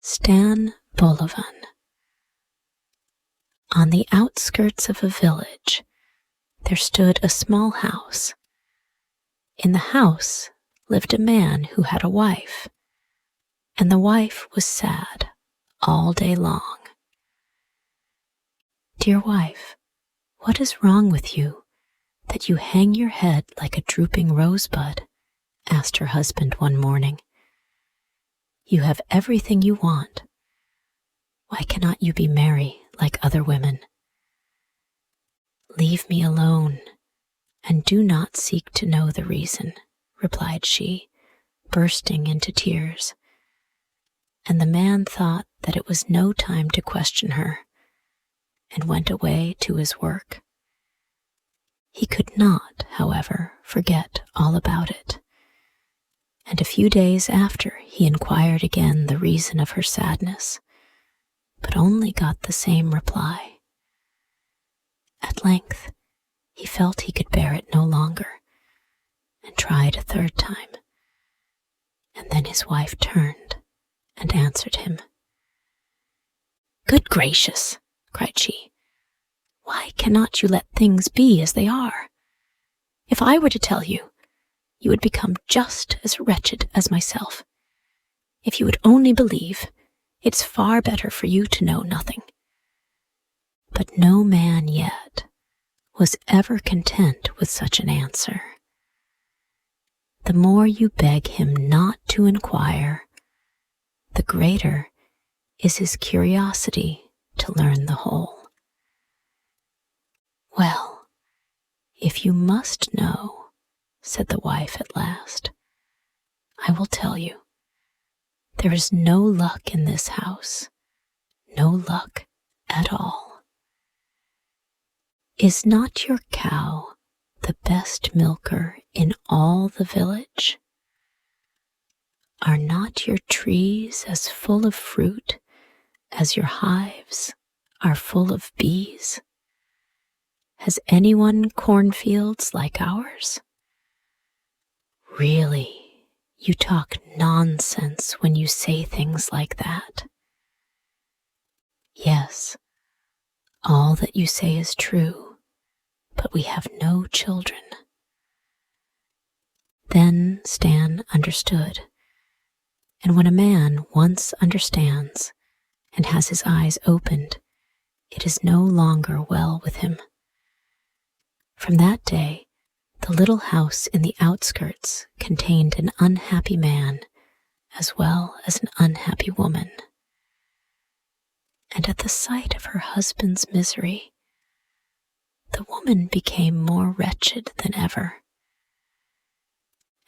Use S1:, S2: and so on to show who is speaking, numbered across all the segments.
S1: Stan Bolovan. On the outskirts of a village, there stood a small house. In the house lived a man who had a wife, and the wife was sad all day long. "Dear wife, what is wrong with you, that you hang your head like a drooping rosebud?" asked her husband one morning. "You have everything you want. Why cannot you be merry like other women?" "Leave me alone, and do not seek to know the reason," replied she, bursting into tears. And the man thought that it was no time to question her, and went away to his work. He could not, however, forget all about it, and a few days after he inquired again the reason of her sadness, but only got the same reply. At length, he felt he could bear it no longer, and tried a third time, and then his wife turned and answered him. "Good gracious," cried she, "why cannot you let things be as they are? If I were to tell you, you would become just as wretched as myself. If you would only believe, it's far better for you to know nothing." But no man yet was ever content with such an answer. The more you beg him not to inquire, the greater is his curiosity to learn the whole. "Well, if you must know," said the wife at last, "I will tell you. There is no luck in this house, no luck at all. Is not your cow the best milker in all the village? Are not your trees as full of fruit as your hives are full of bees? Has anyone cornfields like ours? Really, you talk nonsense when you say things like that." "Yes, all that you say is true, but we have no children." Then Stan understood, and when a man once understands and has his eyes opened, it is no longer well with him. From that day, the little house in the outskirts contained an unhappy man as well as an unhappy woman. And at the sight of her husband's misery, the woman became more wretched than ever.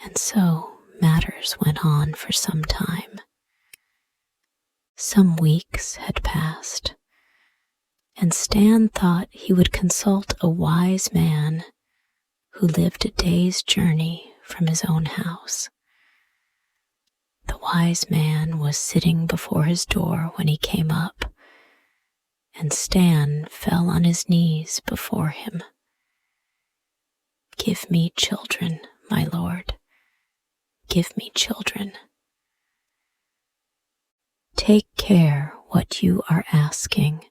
S1: And so matters went on for some time. Some weeks had passed, and Stan thought he would consult a wise man who lived a day's journey from his own house. The wise man was sitting before his door when he came up, and Stan fell on his knees before him. "Give me children, my lord. Give me children." "Take care what you are asking,"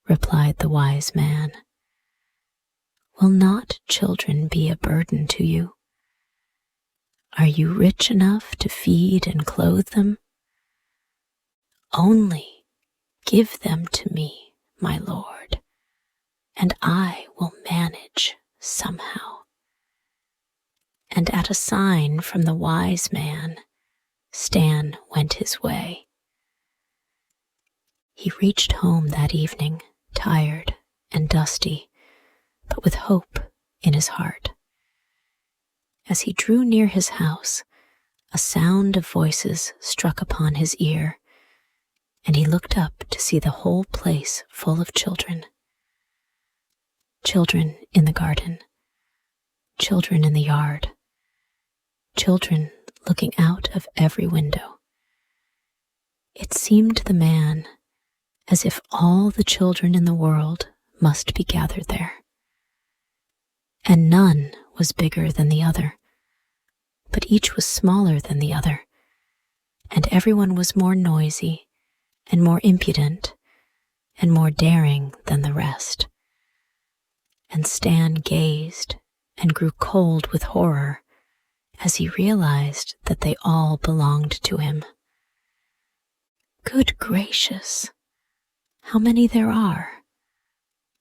S1: replied the wise man. "Will not children be a burden to you? Are you rich enough to feed and clothe them? Only give them to me, my lord, and I will manage somehow." And at a sign from the wise man, Stan went his way. He reached home that evening, tired and dusty, but with hope in his heart. As he drew near his house, a sound of voices struck upon his ear, and he looked up to see the whole place full of children. Children in the garden, children in the yard, children looking out of every window. It seemed to the man as if all the children in the world must be gathered there. And none was bigger than the other, but each was smaller than the other, and everyone was more noisy and more impudent and more daring than the rest. And Stan gazed and grew cold with horror as he realized that they all belonged to him. Good gracious, how many there are!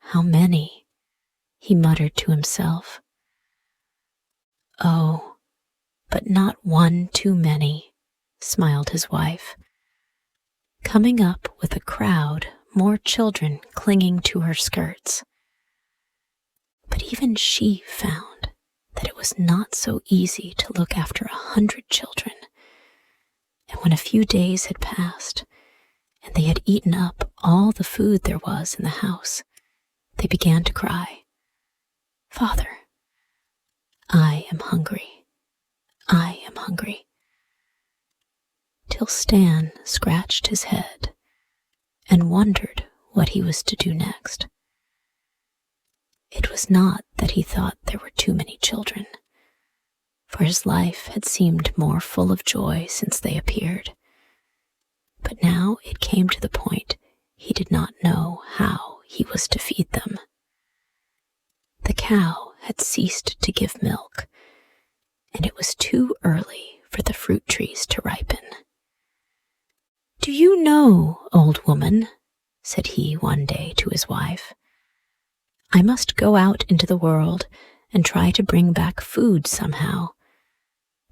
S1: How many, he muttered to himself. Oh, but not one too many, smiled his wife, coming up with a crowd, more children clinging to her skirts. But even she found that it was not so easy to look after 100 children, and when a few days had passed, and they had eaten up all the food there was in the house, they began to cry, "Father, I am hungry. I am hungry," till Stan scratched his head and wondered what he was to do next. It was not that he thought there were too many children, for his life had seemed more full of joy since they appeared. But now it came to the point he did not know how he was to feed them. The cow had ceased to give milk, and it was too early for the fruit trees to ripen. "Do you know, old woman," said he one day to his wife, "I must go out into the world and try to bring back food somehow,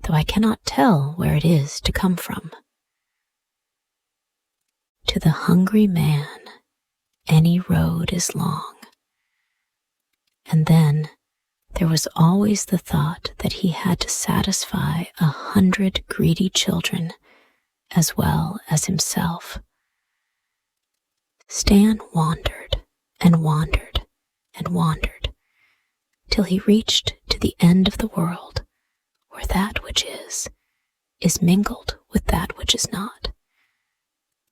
S1: though I cannot tell where it is to come from." To the hungry man, any road is long. And then there was always the thought that he had to satisfy 100 greedy children as well as himself. Stan wandered and wandered and wandered till he reached to the end of the world, where that which is mingled with that which is not.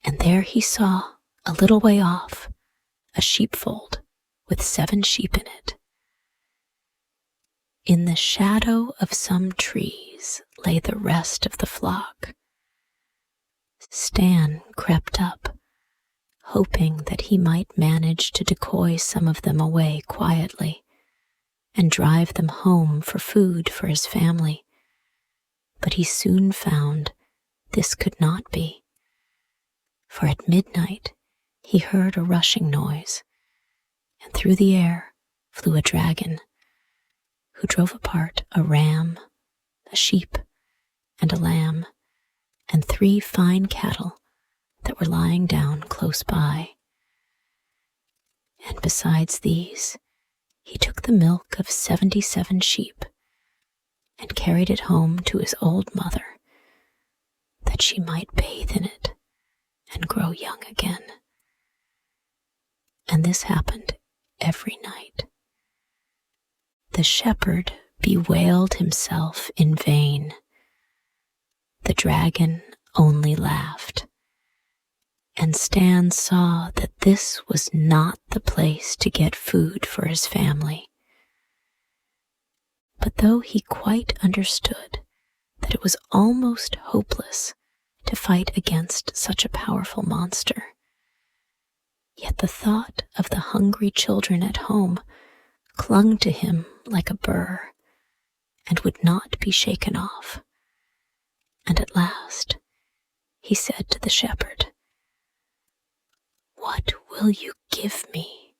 S1: And there he saw, a little way off, a sheepfold with 7 sheep in it. In the shadow of some trees lay the rest of the flock. Stan crept up, hoping that he might manage to decoy some of them away quietly and drive them home for food for his family. But he soon found this could not be, for at midnight he heard a rushing noise, and through the air flew a dragon, who drove apart a ram, a sheep, and a lamb, and 3 fine cattle that were lying down close by. And besides these, he took the milk of 77 sheep and carried it home to his old mother, that she might bathe in it and grow young again. And this happened every night. The shepherd bewailed himself in vain. The dragon only laughed, and Stan saw that this was not the place to get food for his family. But though he quite understood that it was almost hopeless to fight against such a powerful monster, yet the thought of the hungry children at home clung to him like a burr and would not be shaken off. And at last he said to the shepherd, "What will you give me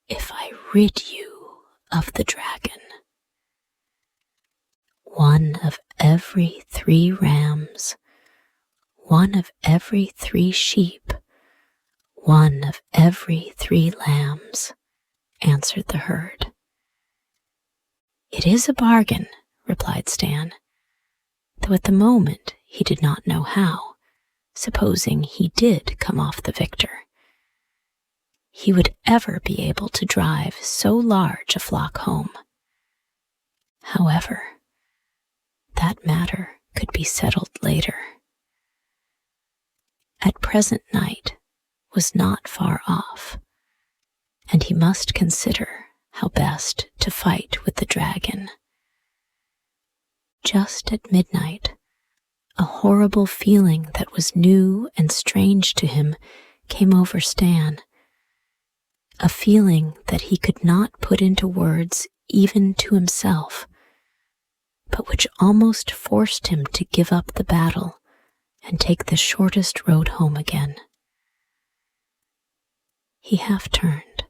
S1: if I rid you of the dragon?" "1 of every 3 rams, 1 of every 3 sheep, 1 of every 3 lambs," answered the herd. "It is a bargain," replied Stan, though at the moment he did not know how, supposing he did come off the victor, he would ever be able to drive so large a flock home. However, that matter could be settled later. At present night was not far off, and he must consider how best to fight with the dragon. Just at midnight, A horrible feeling that was new and strange to him came over Stan, a feeling that he could not put into words even to himself, but which almost forced him to give up the battle and take the shortest road home again. He half turned.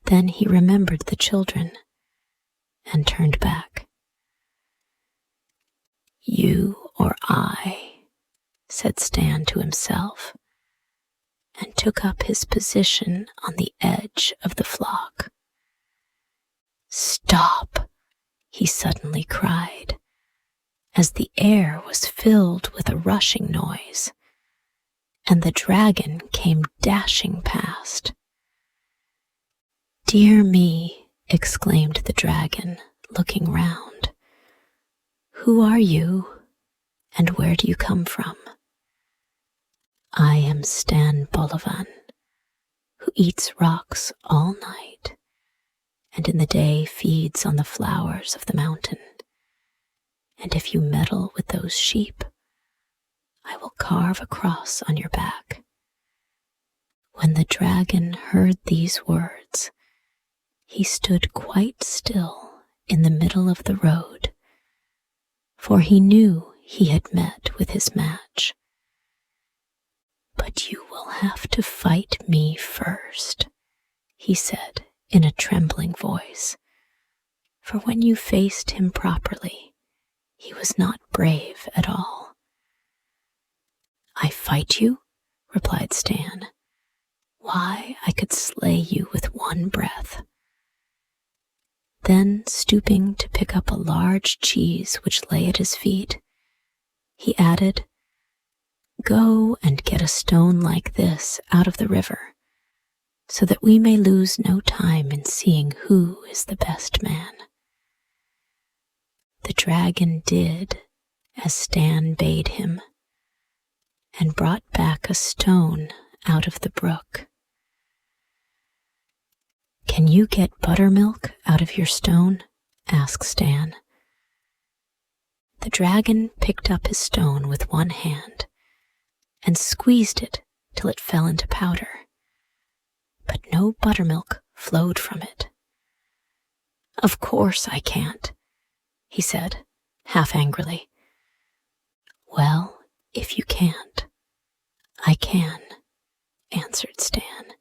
S1: Then he remembered the children and turned back. "You or I," said Stan to himself, and took up his position on the edge of the flock. "Stop!" he suddenly cried, as the air was filled with a rushing noise, and the dragon came dashing past. "Dear me," exclaimed the dragon, looking round. "Who are you, and where do you come from?" "I am Stan BOLOVAN, who eats rocks all night, and in the day feeds on the flowers of the mountain. And if you meddle with those sheep, I will carve a cross on your back." When the dragon heard these words, he stood quite still in the middle of the road, for he knew he had met with his match. "But you will have to fight me first," he said in a trembling voice, for when you faced him properly, he was not brave at all. "I fight you?" replied Stan. "Why, I could slay you with one breath." Then, stooping to pick up a large cheese which lay at his feet, he added, "Go and get a stone like this out of the river, so that we may lose no time in seeing who is the best man." The dragon did as Stan bade him, and brought back a stone out of the brook. "Can you get buttermilk out of your stone?" asked Stan. The dragon picked up his stone with one hand and squeezed it till it fell into powder, but no buttermilk flowed from it. "Of course I can't," he said, half angrily. "Well, if you can't, I can," answered Stan,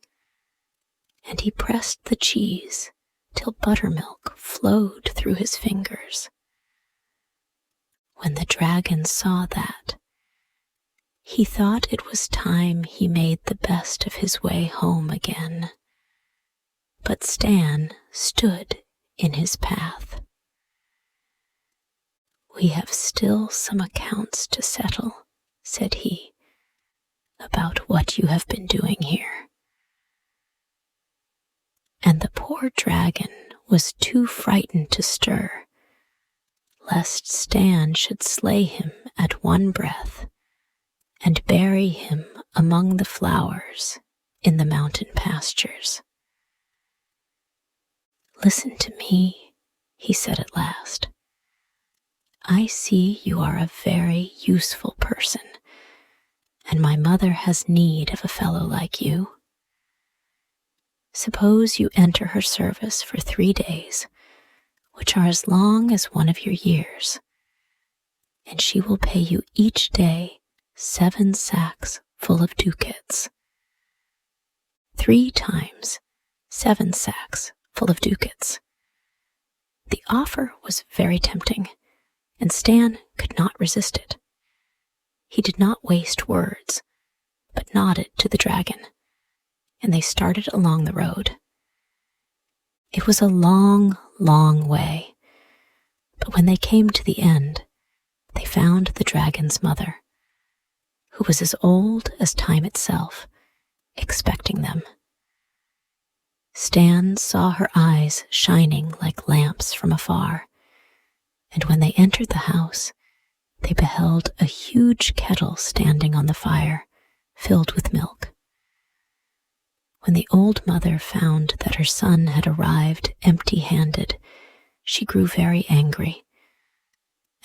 S1: and he pressed the cheese till buttermilk flowed through his fingers. When the dragon saw that, he thought it was time he made the best of his way home again, but Stan stood in his path. "We have still some accounts to settle," said he, "about what you have been doing here." And the poor dragon was too frightened to stir, lest Stan should slay him at one breath and bury him among the flowers in the mountain pastures. "Listen to me," he said at last. "I see you are a very useful person, and my mother has need of a fellow like you. Suppose you enter her service for 3 days, which are as long as one of your years, and she will pay you each day 7 sacks full of ducats. 3 times 7 sacks full of ducats." The offer was very tempting, and Stan could not resist it. He did not waste words, but nodded to the dragon, and they started along the road. It was a long, long way, but when they came to the end, they found the dragon's mother, who was as old as time itself, expecting them. Stan saw her eyes shining like lamps from afar, and when they entered the house, they beheld a huge kettle standing on the fire, filled with milk. When the old mother found that her son had arrived empty-handed, she grew very angry,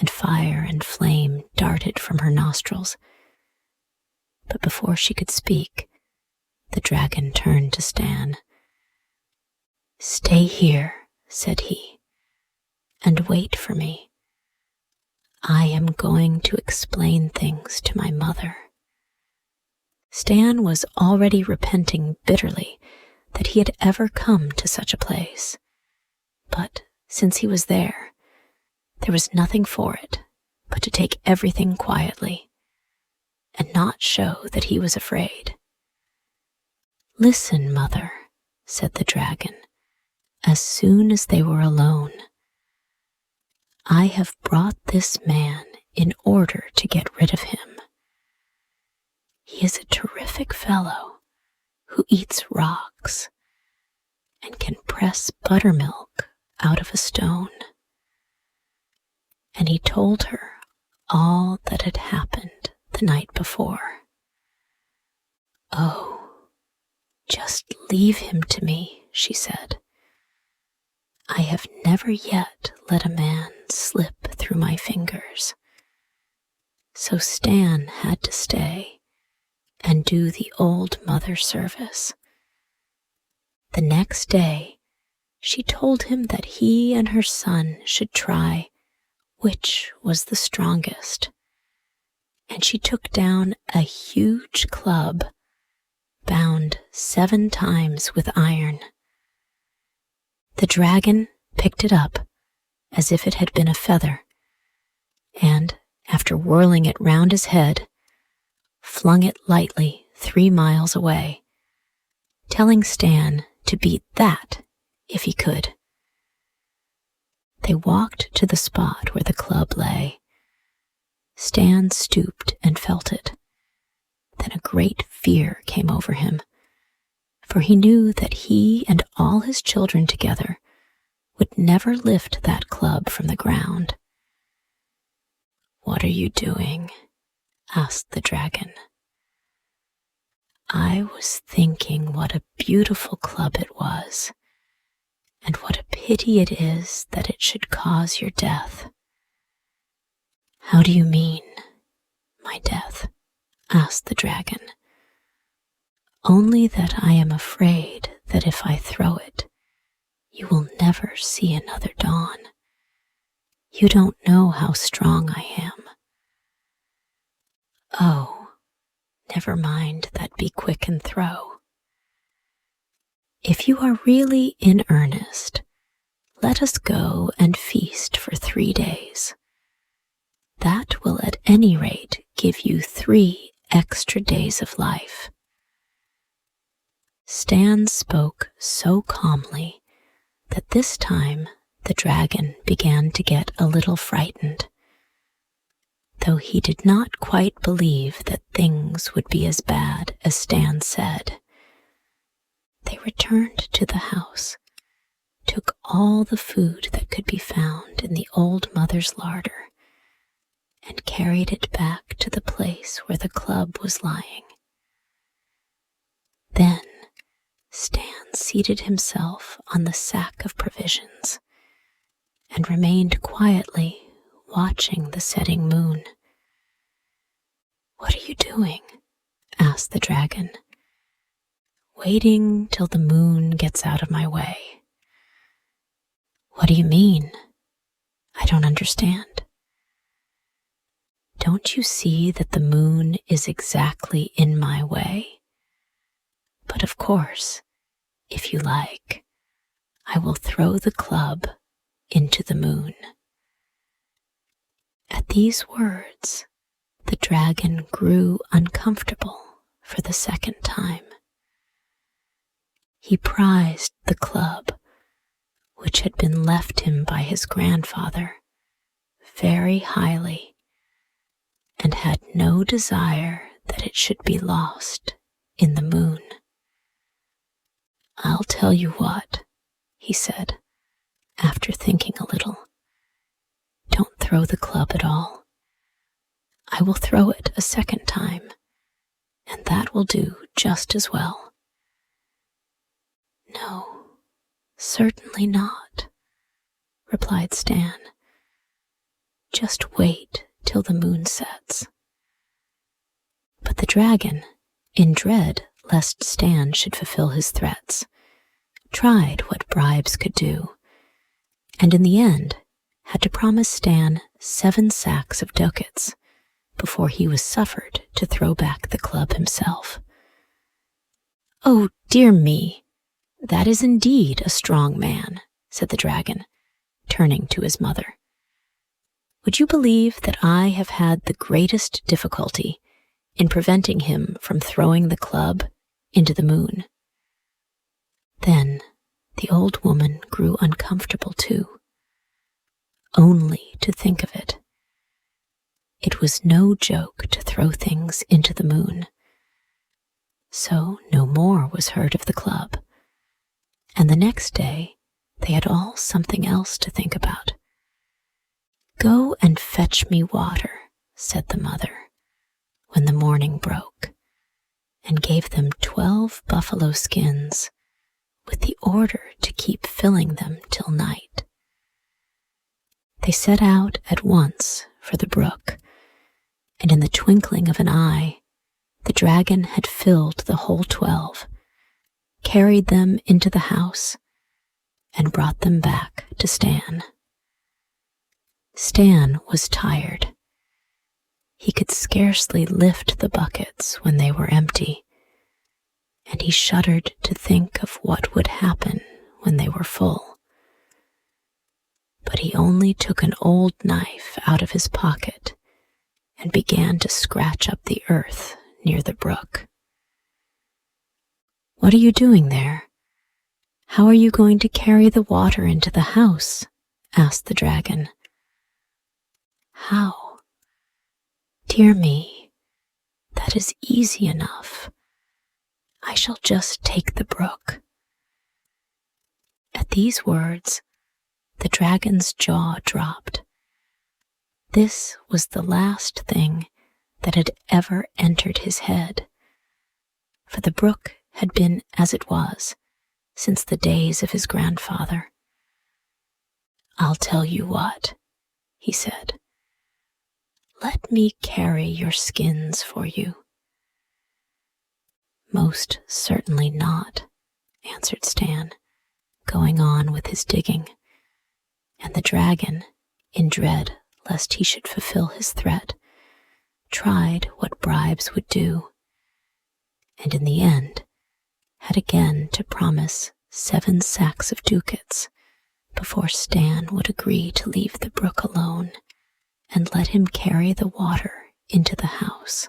S1: and fire and flame darted from her nostrils. But before she could speak, the dragon turned to Stan. "Stay here," said he, "and wait for me. I am going to explain things to my mother." Stan was already repenting bitterly that he had ever come to such a place. But since he was there was nothing for it but to take everything quietly and not show that he was afraid. "Listen, mother," said the dragon, as soon as they were alone. "I have brought this man in order to get rid of him. He is a terrific fellow who eats rocks and can press buttermilk out of a stone." And he told her all that had happened the night before. "Oh, just leave him to me," she said. "I have never yet let a man slip through my fingers." So Stan had to stay and do the old mother service. The next day, she told him that he and her son should try which was the strongest, and she took down a huge club bound 7 times with iron. The dragon picked it up as if it had been a feather, and, after whirling it round his head, flung it lightly 3 miles away, telling Stan to beat that if he could. They walked to the spot where the club lay. Stan stooped and felt it. Then a great fear came over him, for he knew that he and all his children together would never lift that club from the ground. "What are you doing?" asked the dragon. "I was thinking what a beautiful club it was, and what a pity it is that it should cause your death." "How do you mean, my death?" asked the dragon. "Only that I am afraid that if I throw it, you will never see another dawn. You don't know how strong I am." "Oh, never mind that, be quick and throw. If you are really in earnest, let us go and feast for 3 days. That will at any rate give you 3 extra days of life." Stan spoke so calmly that this time the dragon began to get a little frightened, though he did not quite believe that things would be as bad as Stan said. They returned to the house, took all the food that could be found in the old mother's larder, and carried it back to the place where the club was lying. Then Stan seated himself on the sack of provisions and remained quietly watching the setting moon. "What are you doing?" asked the dragon. "Waiting till the moon gets out of my way." "What do you mean? I don't understand." "Don't you see that the moon is exactly in my way? But of course, if you like, I will throw the club into the moon." At these words, the dragon grew uncomfortable for the second time. He prized the club, which had been left him by his grandfather, very highly, and had no desire that it should be lost in the moon. "I'll tell you what," he said, after thinking a little. "Don't throw the club at all. I will throw it a second time, and that will do just as well." "No, certainly not," replied Stan. Just wait till the moon sets." But the dragon, in dread lest Stan should fulfill his threats, tried what bribes could do, and in the end had to promise Stan 7 sacks of ducats before he was suffered to throw back the club himself. "Oh, dear me, that is indeed a strong man," said the dragon, turning to his mother. "Would you believe that I have had the greatest difficulty in preventing him from throwing the club into the moon?" Then the old woman grew uncomfortable too. Only to think of it. It was no joke to throw things into the moon. So no more was heard of the club, and the next day they had all something else to think about. "Go and fetch me water," said the mother, when the morning broke, and gave them 12 buffalo skins, with the order to keep filling them till night. They set out at once for the brook, and in the twinkling of an eye, the dragon had filled the whole 12, carried them into the house, and brought them back to Stan. Stan was tired. He could scarcely lift the buckets when they were empty, and he shuddered to think of what would happen when they were full. But he only took an old knife out of his pocket and began to scratch up the earth near the brook. "What are you doing there? How are you going to carry the water into the house?" asked the dragon. "How? Dear me, that is easy enough. I shall just take the brook." At these words, the dragon's jaw dropped. This was the last thing that had ever entered his head, for the brook had been as it was since the days of his grandfather. "I'll tell you what," he said. "Let me carry your skins for you." "Most certainly not," answered Stan, going on with his digging, and the dragon, in dread lest he should fulfill his threat, tried what bribes would do, and in the end had again to promise 7 sacks of ducats before Stan would agree to leave the brook alone and let him carry the water into the house.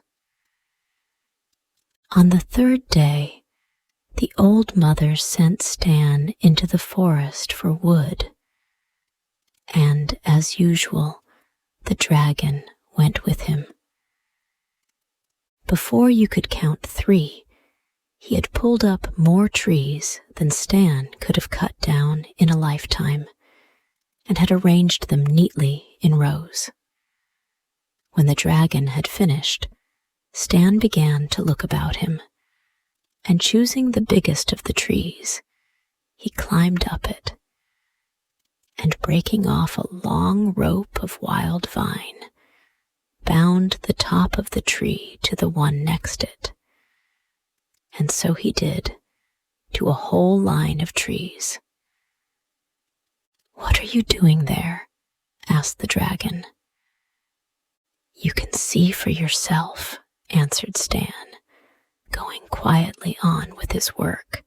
S1: On the 3rd day, the old mother sent Stan into the forest for wood, and, as usual, the dragon went with him. Before you could count 3, he had pulled up more trees than Stan could have cut down in a lifetime, and had arranged them neatly in rows. When the dragon had finished, Stan began to look about him, and choosing the biggest of the trees, he climbed up it, and breaking off a long rope of wild vine, bound the top of the tree to the one next it. And so he did to a whole line of trees. "What are you doing there?" asked the dragon. "You can see for yourself," answered Stan, going quietly on with his work.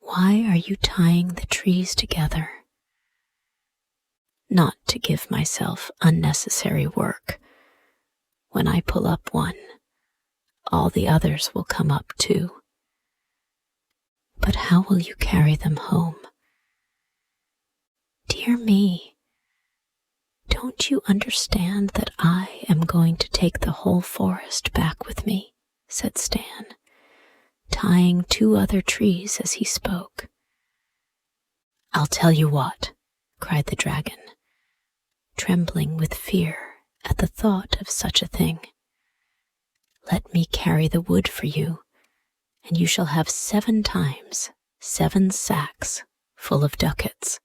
S1: "Why are you tying the trees together?" "Not to give myself unnecessary work. When I pull up one, all the others will come up too." "But how will you carry them home?" "Dear me, don't you understand that I am going to take the whole forest back with me?" said Stan, tying 2 other trees as he spoke. "I'll tell you what," cried the dragon, trembling with fear at the thought of such a thing. "Let me carry the wood for you, and you shall have 7 times 7 sacks full of ducats."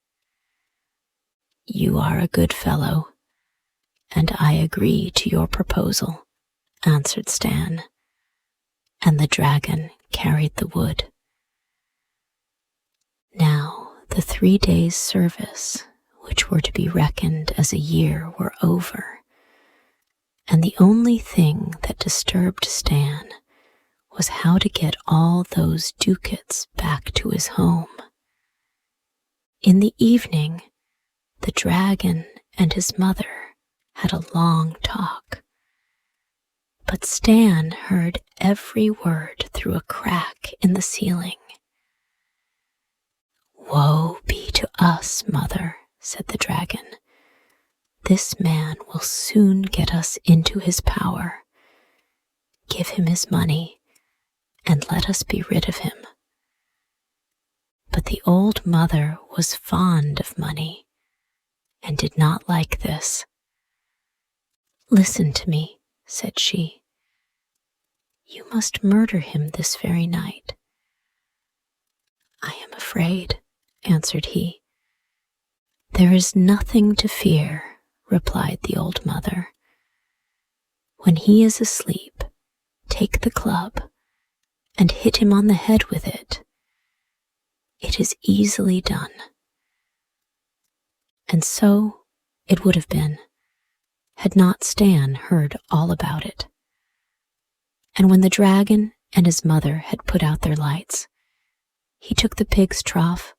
S1: "You are a good fellow," and I agree to your proposal," answered Stan, and the dragon carried the wood. Now the 3 days' service, which were to be reckoned as a year, were over, and the only thing that disturbed Stan was how to get all those ducats back to his home. In the evening, the dragon and his mother had a long talk, but Stan heard every word through a crack in the ceiling. "Woe be to us, mother," said the dragon. "This man will soon get us into his power. Give him his money and let us be rid of him." But the old mother was fond of money and did not like this. "Listen to me," said she. "You must murder him this very night." "I am afraid," answered he. "There is nothing to fear," replied the old mother. "When he is asleep, take the club and hit him on the head with it. It is easily done." And so it would have been, had not Stan heard all about it. And when the dragon and his mother had put out their lights, he took the pig's trough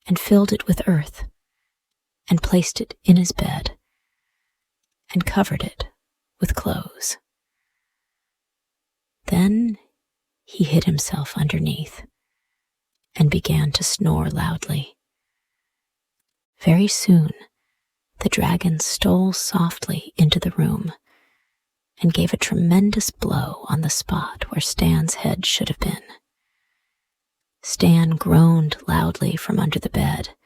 S1: and filled it with earth and placed it in his bed and covered it with clothes. Then he hid himself underneath and began to snore loudly. Very soon, the dragon stole softly into the room and gave a tremendous blow on the spot where Stan's head should have been. Stan groaned loudly from under the bed,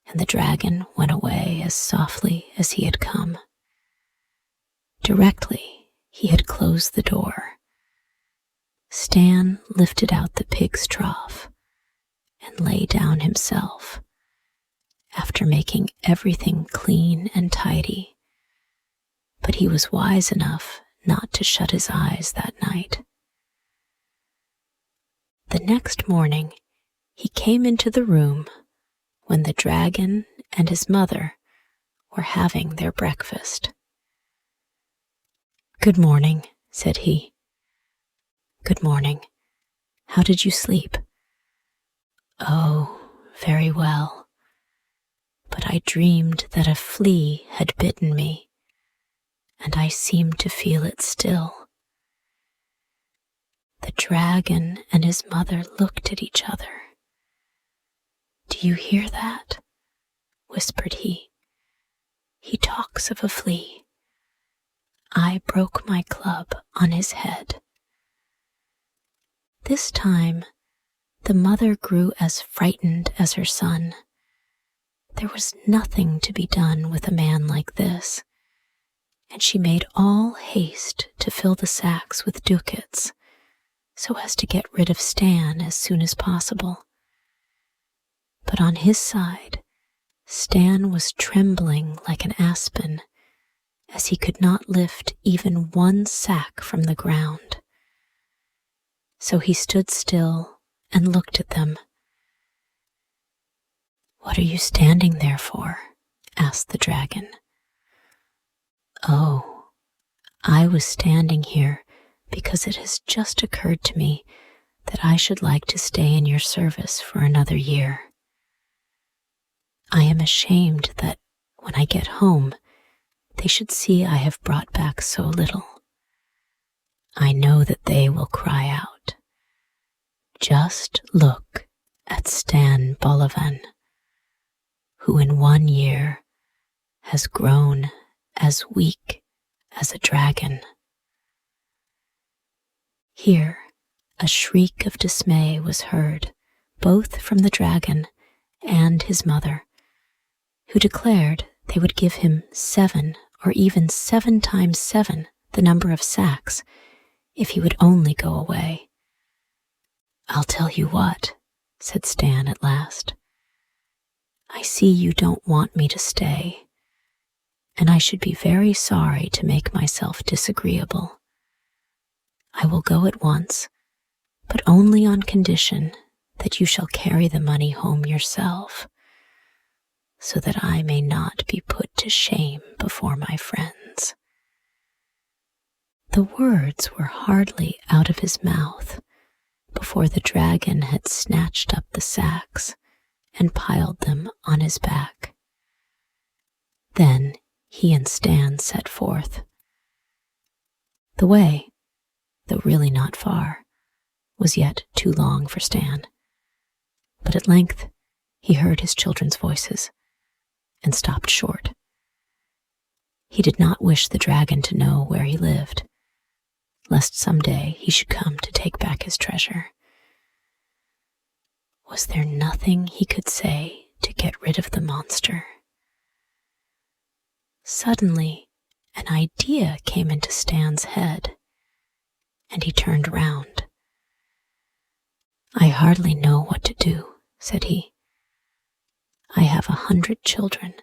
S1: and the dragon went away as softly as he had come. Directly he had closed the door, Stan lifted out the pig's trough and lay down himself, after making everything clean and tidy, but he was wise enough not to shut his eyes that night. The next morning he came into the room when the dragon and his mother were having their breakfast. "Good morning," said he. "Good morning. How did you sleep?" "Oh, very well. But I dreamed that a flea had bitten me, and I seemed to feel it still." The dragon and his mother looked at each other. "Do you hear that?" whispered he. "He talks of a flea. I broke my club on his head." This time, the mother grew as frightened as her son. There was nothing to be done with a man like this, and she made all haste to fill the sacks with ducats, so as to get rid of Stan as soon as possible. But on his side, Stan was trembling like an aspen, as he could not lift even one sack from the ground. So he stood still and looked at them. "What are you standing there for?" asked the dragon. "Oh, I was standing here because it has just occurred to me that I should like to stay in your service for another year. I am ashamed that when I get home, they should see I have brought back so little. I know that they will cry out, 'Just look at Stan BOLOVAN, who in 1 year has grown as weak as a dragon.'" Here, a shriek of dismay was heard, both from the dragon and his mother, who declared they would give him 7 or even 7 times 7 the number of sacks if he would only go away. "I'll tell you what," said Stan at last. "I see you don't want me to stay, and I should be very sorry to make myself disagreeable. I will go at once, but only on condition that you shall carry the money home yourself, so that I may not be put to shame before my friends." The words were hardly out of his mouth before the dragon had snatched up the sacks and piled them on his back. Then he and Stan set forth. The way, though really not far, was yet too long for Stan, but at length he heard his children's voices and stopped short. He did not wish the dragon to know where he lived, lest some day he should come to take back his treasure. Was there nothing he could say to get rid of the monster? Suddenly, an idea came into Stan's head, and he turned round. "I hardly know what to do," said he. "I have 100 children,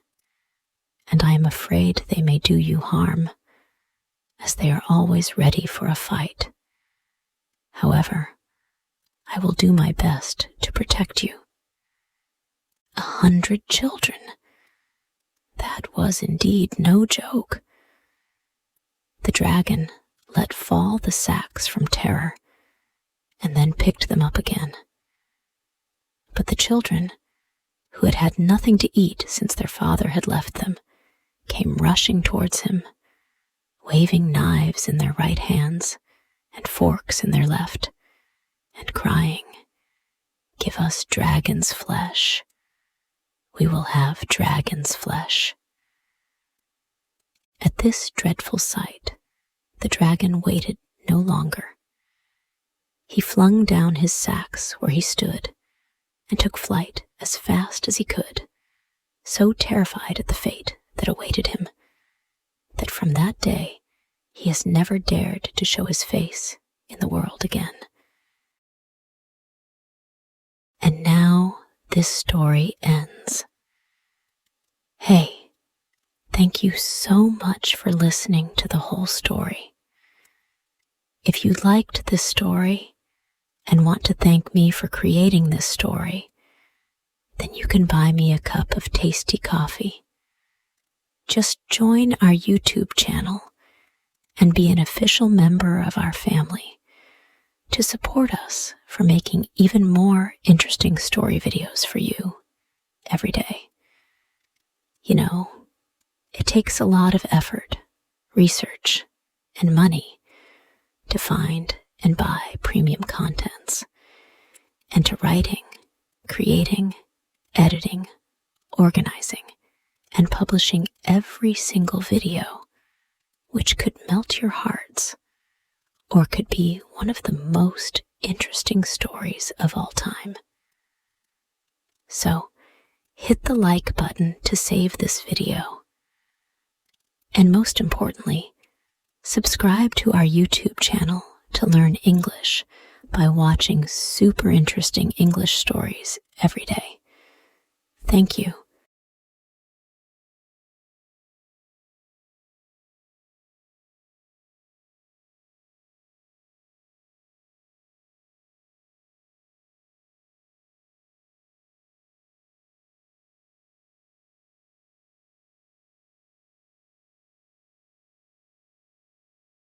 S1: and I am afraid they may do you harm, as they are always ready for a fight. However, I will do my best to protect you." 100 children! That was indeed no joke. The dragon let fall the sacks from terror, and then picked them up again. But the children, who had had nothing to eat since their father had left them, came rushing towards him, waving knives in their right hands and forks in their left, and crying, "Give us dragon's flesh. We will have dragon's flesh." At this dreadful sight, the dragon waited no longer. He flung down his sacks where he stood and took flight as fast as he could, so terrified at the fate that awaited him, that from that day he has never dared to show his face in the world again. And now this story ends. Hey, thank you so much for listening to the whole story. If you liked this story and want to thank me for creating this story, then you can buy me a cup of tasty coffee. Just join our YouTube channel and be an official member of our family to support us for making even more interesting story videos for you every day. You know, it takes a lot of effort, research, and money to find and buy premium contents, and to writing, creating, editing, organizing, and publishing every single video, which could melt your hearts or could be one of the most interesting stories of all time. So, hit the like button to save this video. And most importantly, subscribe to our YouTube channel to learn English by watching super interesting English stories every day. Thank you.